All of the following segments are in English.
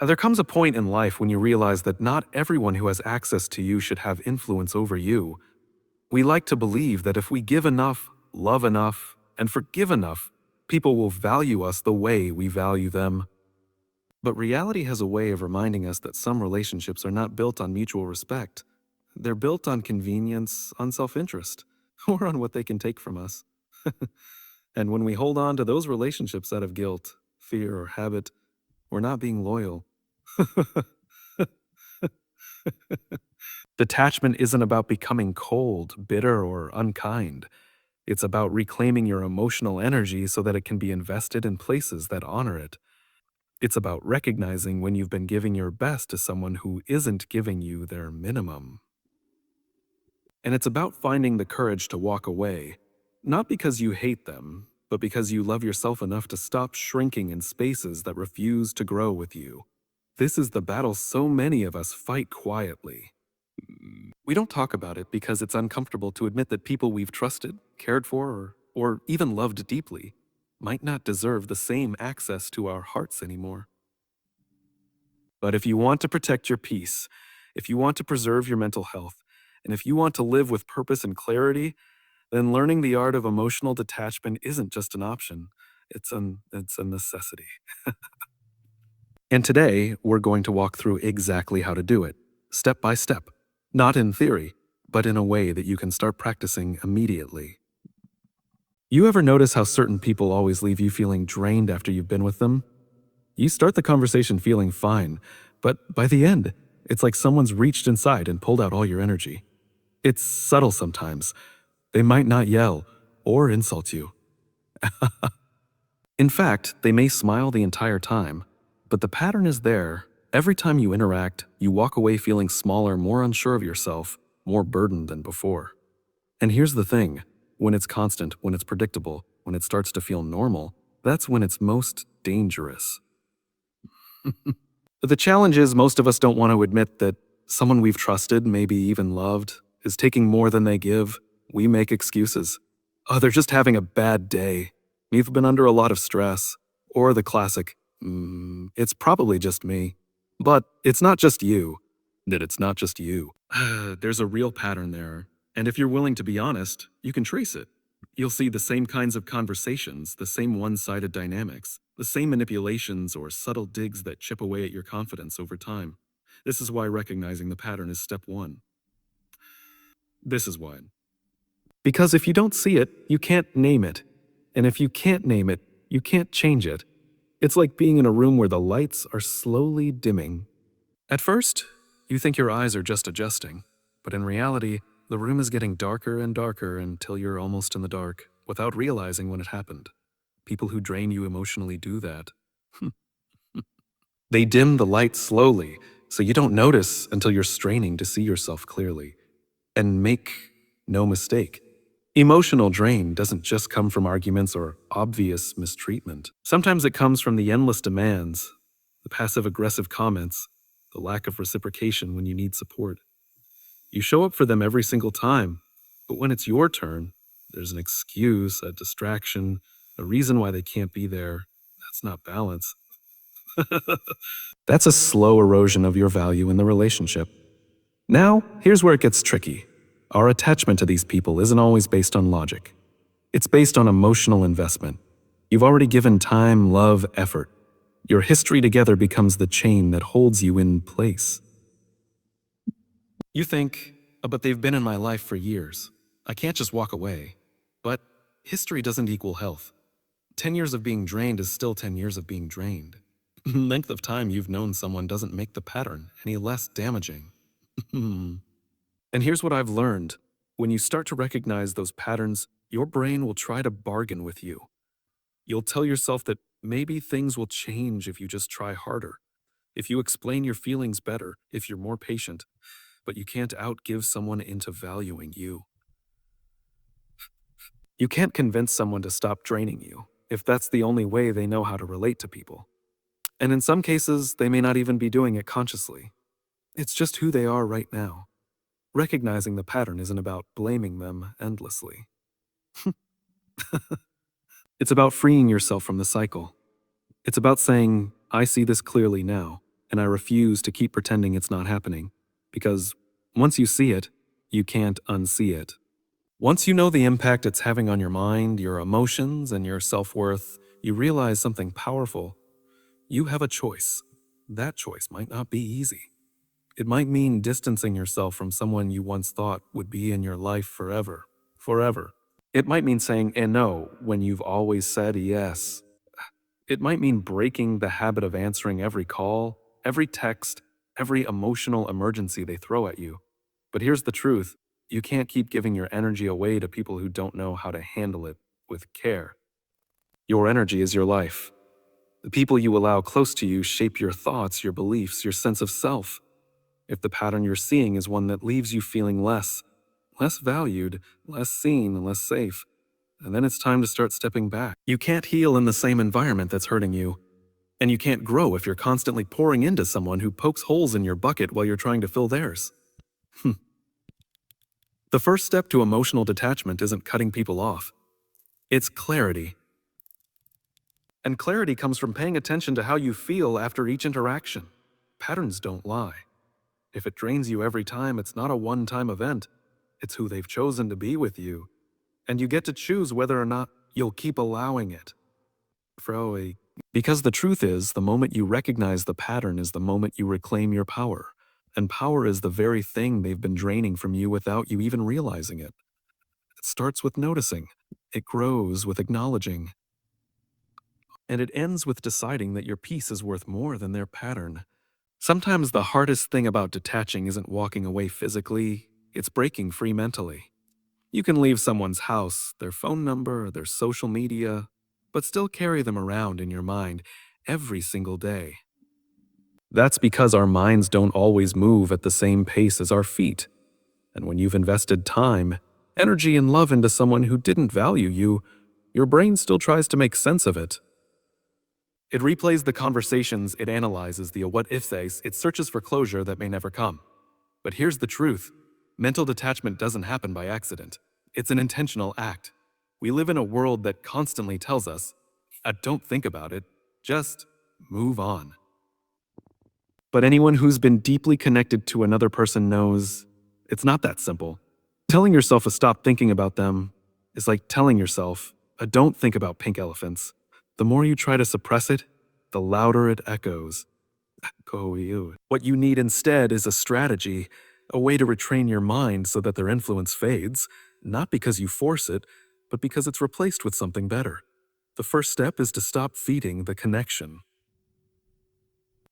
There comes a point in life when you realize that not everyone who has access to you should have influence over you. We like to believe that if we give enough, love enough, and forgive enough, people will value us the way we value them. But reality has a way of reminding us that some relationships are not built on mutual respect. They're built on convenience, on self-interest, or on what they can take from us. And when we hold on to those relationships out of guilt, fear, or habit, we're not being loyal. Detachment isn't about becoming cold, bitter, or unkind. It's about reclaiming your emotional energy so that it can be invested in places that honor it. It's about recognizing when you've been giving your best to someone who isn't giving you their minimum. And it's about finding the courage to walk away, not because you hate them, but because you love yourself enough to stop shrinking in spaces that refuse to grow with you. This is the battle so many of us fight quietly. We don't talk about it because it's uncomfortable to admit that people we've trusted, cared for, or even loved deeply might not deserve the same access to our hearts anymore. But if you want to protect your peace, if you want to preserve your mental health, and if you want to live with purpose and clarity, then learning the art of emotional detachment isn't just an option, it's a necessity. And today, we're going to walk through exactly how to do it, step by step, not in theory, but in a way that you can start practicing immediately. You ever notice how certain people always leave you feeling drained after you've been with them? You start the conversation feeling fine, but by the end, it's like someone's reached inside and pulled out all your energy. It's subtle sometimes. They might not yell or insult you. In fact, they may smile the entire time, but the pattern is there. Every time you interact, you walk away feeling smaller, more unsure of yourself, more burdened than before. And here's the thing, when it's constant, when it's predictable, when it starts to feel normal, that's when it's most dangerous. But the challenge is most of us don't want to admit that someone we've trusted, maybe even loved, is taking more than they give. We make excuses. Oh, they're just having a bad day. You've been under a lot of stress. Or the classic, it's probably just me. But it's not just you. That it's not just you. There's a real pattern there. And if you're willing to be honest, you can trace it. You'll see the same kinds of conversations, the same one-sided dynamics, the same manipulations or subtle digs that chip away at your confidence over time. This is why recognizing the pattern is step one. This is why. Because if you don't see it, you can't name it. And if you can't name it, you can't change it. It's like being in a room where the lights are slowly dimming. At first, you think your eyes are just adjusting, but in reality, the room is getting darker and darker until you're almost in the dark, without realizing when it happened. People who drain you emotionally do that. They dim the light slowly, so you don't notice until you're straining to see yourself clearly. And make no mistake, emotional drain doesn't just come from arguments or obvious mistreatment. Sometimes it comes from the endless demands, the passive-aggressive comments, the lack of reciprocation when you need support. You show up for them every single time, but when it's your turn, there's an excuse, a distraction, a reason why they can't be there. That's not balance. That's a slow erosion of your value in the relationship. Now, here's where it gets tricky. Our attachment to these people isn't always based on logic. It's based on emotional investment. You've already given time, love, effort. Your history together becomes the chain that holds you in place. You think, but they've been in my life for years. I can't just walk away. But history doesn't equal health. 10 years of being drained is still 10 years of being drained. Length of time you've known someone doesn't make the pattern any less damaging. And here's what I've learned. When you start to recognize those patterns, your brain will try to bargain with you. You'll tell yourself that maybe things will change if you just try harder, if you explain your feelings better, if you're more patient, but you can't outgive someone into valuing you. You can't convince someone to stop draining you if that's the only way they know how to relate to people. And in some cases, they may not even be doing it consciously. It's just who they are right now. Recognizing the pattern isn't about blaming them endlessly. It's about freeing yourself from the cycle. It's about saying, I see this clearly now. and I refuse to keep pretending it's not happening. Because once you see it, you can't unsee it. Once you know the impact it's having on your mind, your emotions, and your self worth, you realize something powerful. You have a choice. That choice might not be easy. It might mean distancing yourself from someone you once thought would be in your life forever. Forever. It might mean saying no when you've always said yes. It might mean breaking the habit of answering every call, every text, every emotional emergency they throw at you. But here's the truth: you can't keep giving your energy away to people who don't know how to handle it with care. Your energy is your life. The people you allow close to you shape your thoughts, your beliefs, your sense of self. If the pattern you're seeing is one that leaves you feeling less valued, less seen, and less safe, and then it's time to start stepping back. You can't heal in the same environment that's hurting you. And you can't grow if you're constantly pouring into someone who pokes holes in your bucket while you're trying to fill theirs. The first step to emotional detachment isn't cutting people off, it's clarity. And clarity comes from paying attention to how you feel after each interaction. Patterns don't lie. If it drains you every time, it's not a one time event, it's who they've chosen to be with you. And you get to choose whether or not you'll keep allowing it. Froe. Because the truth is, the moment you recognize the pattern is the moment you reclaim your power. And power is the very thing they've been draining from you without you even realizing it. It starts with noticing, it grows with acknowledging, and it ends with deciding that your peace is worth more than their pattern. Sometimes the hardest thing about detaching isn't walking away physically, it's breaking free mentally. You can leave someone's house, their phone number, their social media, but still carry them around in your mind every single day. That's because our minds don't always move at the same pace as our feet. And when you've invested time, energy, and love into someone who didn't value you, your brain still tries to make sense of it. It replays the conversations, it analyzes the what if they's, it searches for closure that may never come. But here's the truth: mental detachment doesn't happen by accident, it's an intentional act. We live in a world that constantly tells us, don't think about it, just move on. But anyone who's been deeply connected to another person knows it's not that simple. Telling yourself to stop thinking about them is like telling yourself, don't think about pink elephants. The more you try to suppress it, the louder it echoes. What you need instead is a strategy, a way to retrain your mind so that their influence fades, not because you force it, but because it's replaced with something better. The first step is to stop feeding the connection.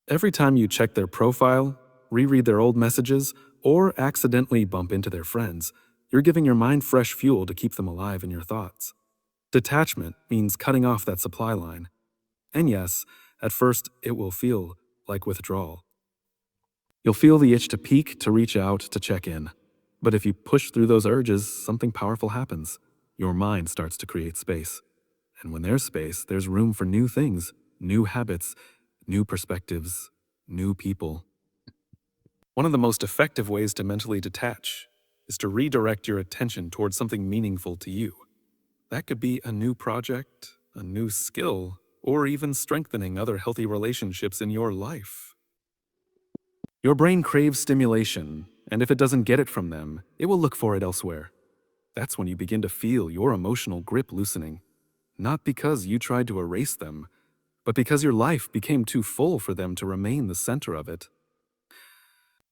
Every time you check their profile, reread their old messages, or accidentally bump into their friends, you're giving your mind fresh fuel to keep them alive in your thoughts. Detachment means cutting off that supply line. And yes, at first it will feel like withdrawal. You'll feel the itch to peek, to reach out, to check in. But if you push through those urges, something powerful happens. Your mind starts to create space. And when there's space, there's room for new things, new habits, new perspectives, new people. One of the most effective ways to mentally detach is to redirect your attention towards something meaningful to you. That could be a new project, a new skill, or even strengthening other healthy relationships in your life. Your brain craves stimulation, and if it doesn't get it from them, it will look for it elsewhere. That's when you begin to feel your emotional grip loosening. Not because you tried to erase them, but because your life became too full for them to remain the center of it.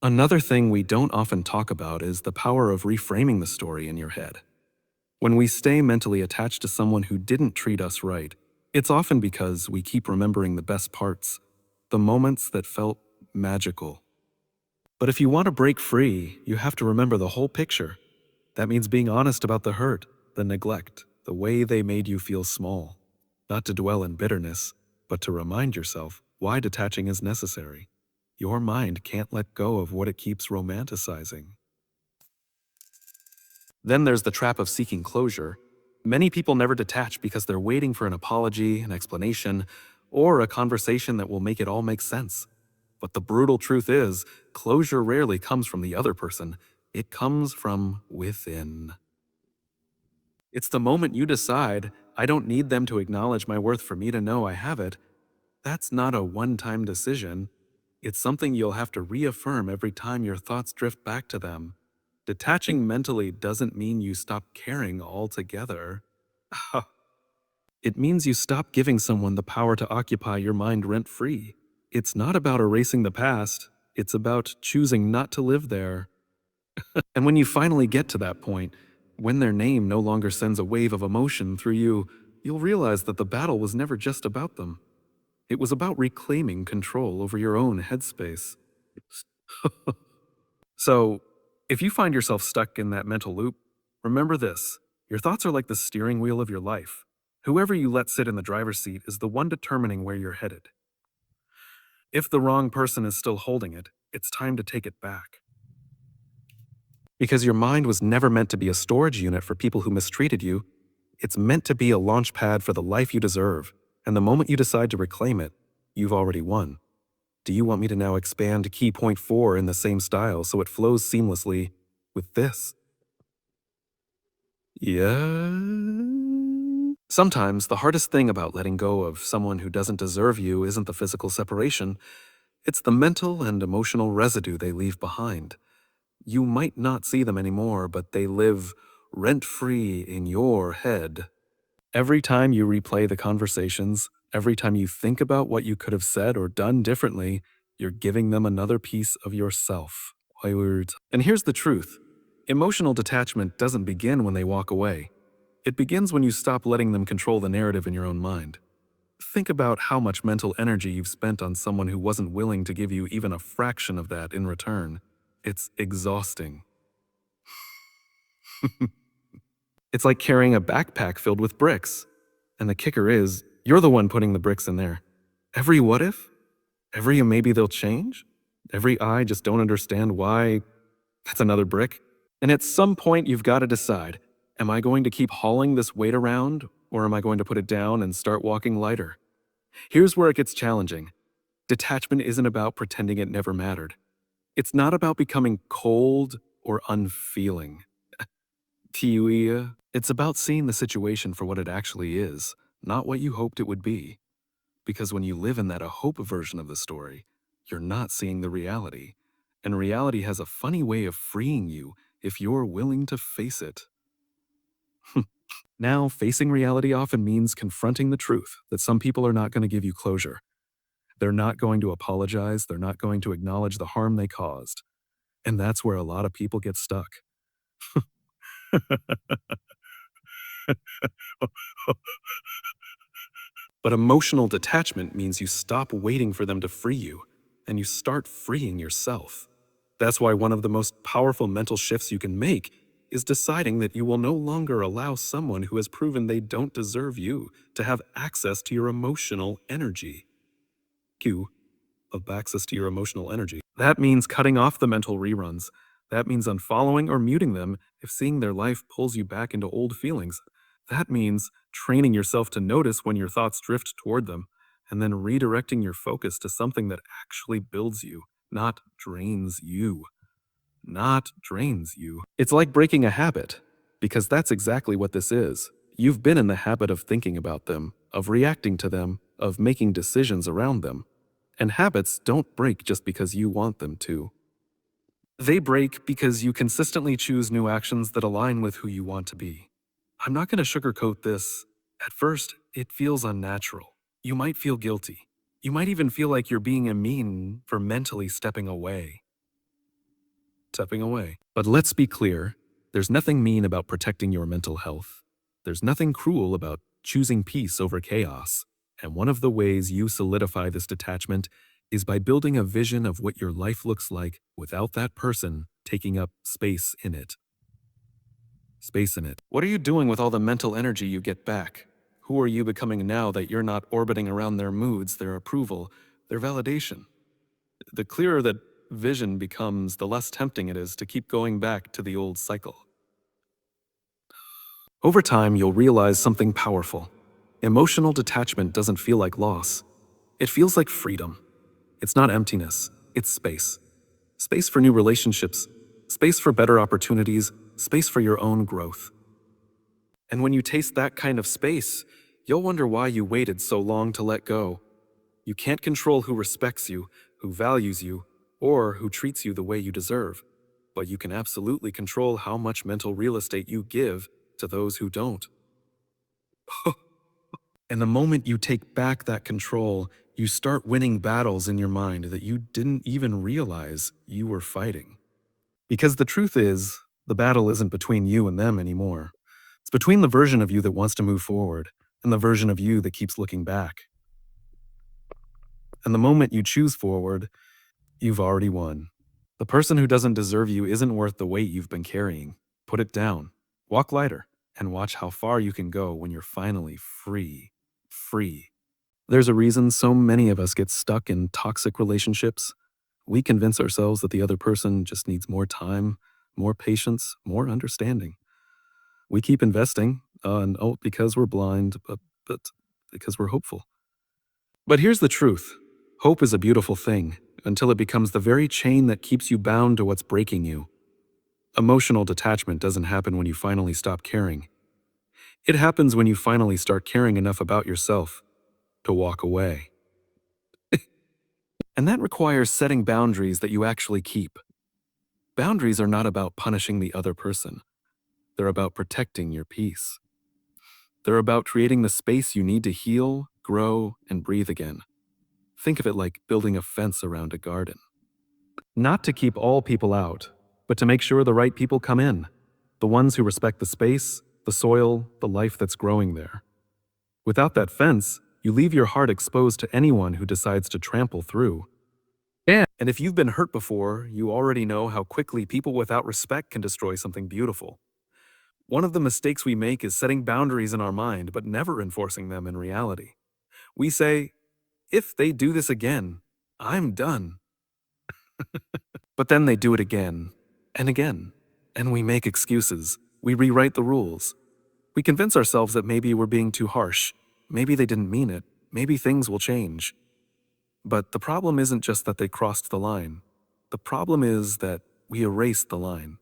Another thing we don't often talk about is the power of reframing the story in your head. When we stay mentally attached to someone who didn't treat us right, it's often because we keep remembering the best parts, the moments that felt magical. But if you want to break free, you have to remember the whole picture. That means being honest about the hurt, the neglect, the way they made you feel small. Not to dwell in bitterness, but to remind yourself why detaching is necessary. Your mind can't let go of what it keeps romanticizing. Then there's the trap of seeking closure. Many people never detach because they're waiting for an apology, an explanation, or a conversation that will make it all make sense. But the brutal truth is, closure rarely comes from the other person. It comes from within. It's the moment you decide, I don't need them to acknowledge my worth for me to know I have it. That's not a one-time decision. It's something you'll have to reaffirm every time your thoughts drift back to them. Detaching mentally doesn't mean you stop caring altogether. It means you stop giving someone the power to occupy your mind rent free. It's not about erasing the past, it's about choosing not to live there. And when you finally get to that point, when their name no longer sends a wave of emotion through you, you'll realize that the battle was never just about them. It was about reclaiming control over your own headspace. So, if you find yourself stuck in that mental loop, remember this: your thoughts are like the steering wheel of your life. Whoever you let sit in the driver's seat is the one determining where you're headed. If the wrong person is still holding it, it's time to take it back. Because your mind was never meant to be a storage unit for people who mistreated you. It's meant to be a launch pad for the life you deserve. And the moment you decide to reclaim it, you've already won. Do you want me to now expand key point 4 in the same style so it flows seamlessly with this? Yeah. Sometimes the hardest thing about letting go of someone who doesn't deserve you isn't the physical separation, it's the mental and emotional residue they leave behind. You might not see them anymore, but they live rent free in your head. Every time you replay the conversations, every time you think about what you could have said or done differently, you're giving them another piece of yourself. And here's the truth: emotional detachment doesn't begin when they walk away. It begins when you stop letting them control the narrative in your own mind. Think about how much mental energy you've spent on someone who wasn't willing to give you even a fraction of that in return. It's exhausting. It's like carrying a backpack filled with bricks. And the kicker is, you're the one putting the bricks in there. Every what if? Every maybe they'll change? Every I just don't understand why? That's another brick. And at some point, you've got to decide: am I going to keep hauling this weight around, or am I going to put it down and start walking lighter? Here's where it gets challenging. Detachment isn't about pretending it never mattered. It's not about becoming cold or unfeeling. Tiuia. It's about seeing the situation for what it actually is, not what you hoped it would be. Because when you live in that a hope version of the story, you're not seeing the reality. And reality has a funny way of freeing you if you're willing to face it. Now, facing reality often means confronting the truth that some people are not going to give you closure. They're not going to apologize, they're not going to acknowledge the harm they caused. And that's where a lot of people get stuck. But emotional detachment means you stop waiting for them to free you, and you start freeing yourself. That's why one of the most powerful mental shifts you can make is deciding that you will no longer allow someone who has proven they don't deserve you to have access to your emotional energy. Q of access to your emotional energy. That means cutting off the mental reruns. That means unfollowing or muting them if seeing their life pulls you back into old feelings. That means training yourself to notice when your thoughts drift toward them, and then redirecting your focus to something that actually builds you, not drains you. Not drains you. It's like breaking a habit, because that's exactly what this is. You've been in the habit of thinking about them, of reacting to them, of making decisions around them. And habits don't break just because you want them to. They break because you consistently choose new actions that align with who you want to be. I'm not going to sugarcoat this. At first, it feels unnatural. You might feel guilty. You might even feel like you're being mean for mentally stepping away. But let's be clear: there's nothing mean about protecting your mental health. There's nothing cruel about choosing peace over chaos. And one of the ways you solidify this detachment is by building a vision of what your life looks like without that person taking up space in it. What are you doing with all the mental energy you get back? Who are you becoming now that you're not orbiting around their moods, their approval, their validation? The clearer that vision becomes, the less tempting it is to keep going back to the old cycle. Over time, you'll realize something powerful. Emotional detachment doesn't feel like loss. It feels like freedom. It's not emptiness, it's space. Space for new relationships, space for better opportunities, space for your own growth. And when you taste that kind of space, you'll wonder why you waited so long to let go. You can't control who respects you, who values you, or who treats you the way you deserve. But you can absolutely control how much mental real estate you give to those who don't. And the moment you take back that control, you start winning battles in your mind that you didn't even realize you were fighting. Because the truth is, the battle isn't between you and them anymore. It's between the version of you that wants to move forward and the version of you that keeps looking back. And the moment you choose forward, you've already won. The person who doesn't deserve you isn't worth the weight you've been carrying. Put it down, walk lighter, and watch how far you can go when you're finally free. Free. There's a reason so many of us get stuck in toxic relationships. We convince ourselves that the other person just needs more time, more patience, more understanding. We keep investing, and because we're blind, but because we're hopeful. But here's the truth. Hope is a beautiful thing until it becomes the very chain that keeps you bound to what's breaking you. Emotional detachment doesn't happen when you finally stop caring. It happens when you finally start caring enough about yourself to walk away. And that requires setting boundaries that you actually keep. Boundaries are not about punishing the other person. They're about protecting your peace. They're about creating the space you need to heal, grow, and breathe again. Think of it like building a fence around a garden. Not to keep all people out, but to make sure the right people come in. The ones who respect the space, the soil, the life that's growing there. Without that fence, you leave your heart exposed to anyone who decides to trample through. And if you've been hurt before, you already know how quickly people without respect can destroy something beautiful. One of the mistakes we make is setting boundaries in our mind, but never enforcing them in reality. We say, if they do this again, I'm done. But then they do it again, and again, and we make excuses. We rewrite the rules. We convince ourselves that maybe we're being too harsh. Maybe they didn't mean it. Maybe things will change. But the problem isn't just that they crossed the line. The problem is that we erased the line.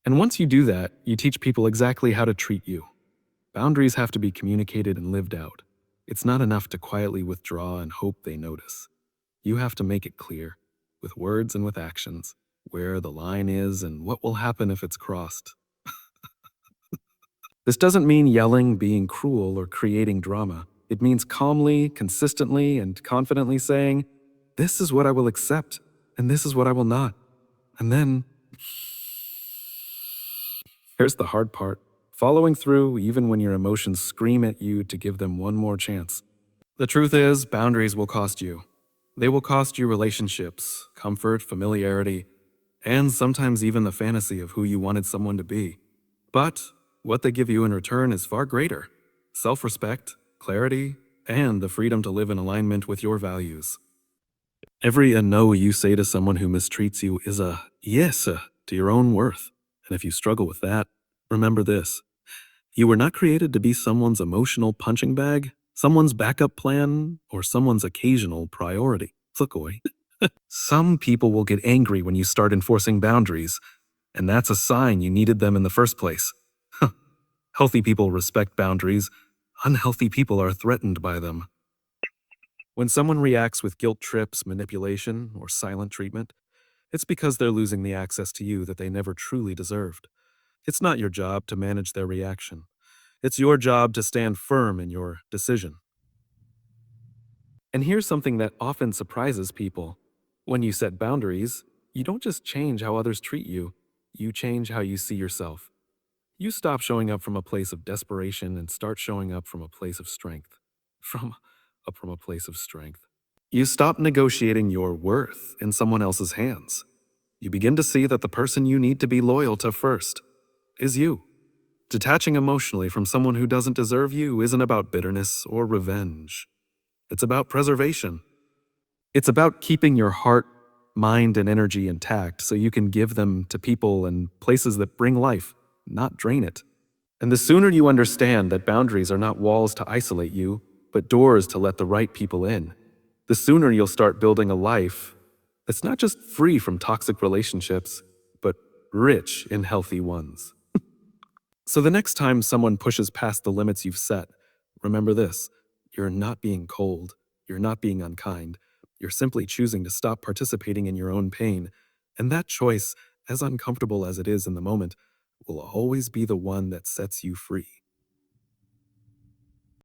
And once you do that, you teach people exactly how to treat you. Boundaries have to be communicated and lived out. It's not enough to quietly withdraw and hope they notice. You have to make it clear, with words and with actions, where the line is and what will happen if it's crossed. This doesn't mean yelling, being cruel, or creating drama. It means calmly, consistently, and confidently saying, this is what I will accept, and this is what I will not. And then, here's the hard part. Following through even when your emotions scream at you to give them one more chance. The truth is, boundaries will cost you. They will cost you relationships, comfort, familiarity, and sometimes even the fantasy of who you wanted someone to be. But what they give you in return is far greater. Self-respect, clarity, and the freedom to live in alignment with your values. Every no you say to someone who mistreats you is a yes to your own worth. And if you struggle with that, remember this. You were not created to be someone's emotional punching bag, someone's backup plan, or someone's occasional priority. Sukoi. Some people will get angry when you start enforcing boundaries, and that's a sign you needed them in the first place. Healthy people respect boundaries. Unhealthy people are threatened by them. When someone reacts with guilt trips, manipulation, or silent treatment, it's because they're losing the access to you that they never truly deserved. It's not your job to manage their reaction. It's your job to stand firm in your decision. And here's something that often surprises people. When you set boundaries, you don't just change how others treat you, you change how you see yourself. You stop showing up from a place of desperation and start showing up from a place of strength. From a place of strength. You stop negotiating your worth in someone else's hands. You begin to see that the person you need to be loyal to first is you. Detaching emotionally from someone who doesn't deserve you isn't about bitterness or revenge. It's about preservation. It's about keeping your heart, mind, and energy intact so you can give them to people and places that bring life, not drain it. And the sooner you understand that boundaries are not walls to isolate you, but doors to let the right people in, the sooner you'll start building a life that's not just free from toxic relationships, but rich in healthy ones. So the next time someone pushes past the limits you've set, remember this: you're not being cold, you're not being unkind, You're simply choosing to stop participating in your own pain, and that choice, as uncomfortable as it is in the moment, will always be the one that sets you free.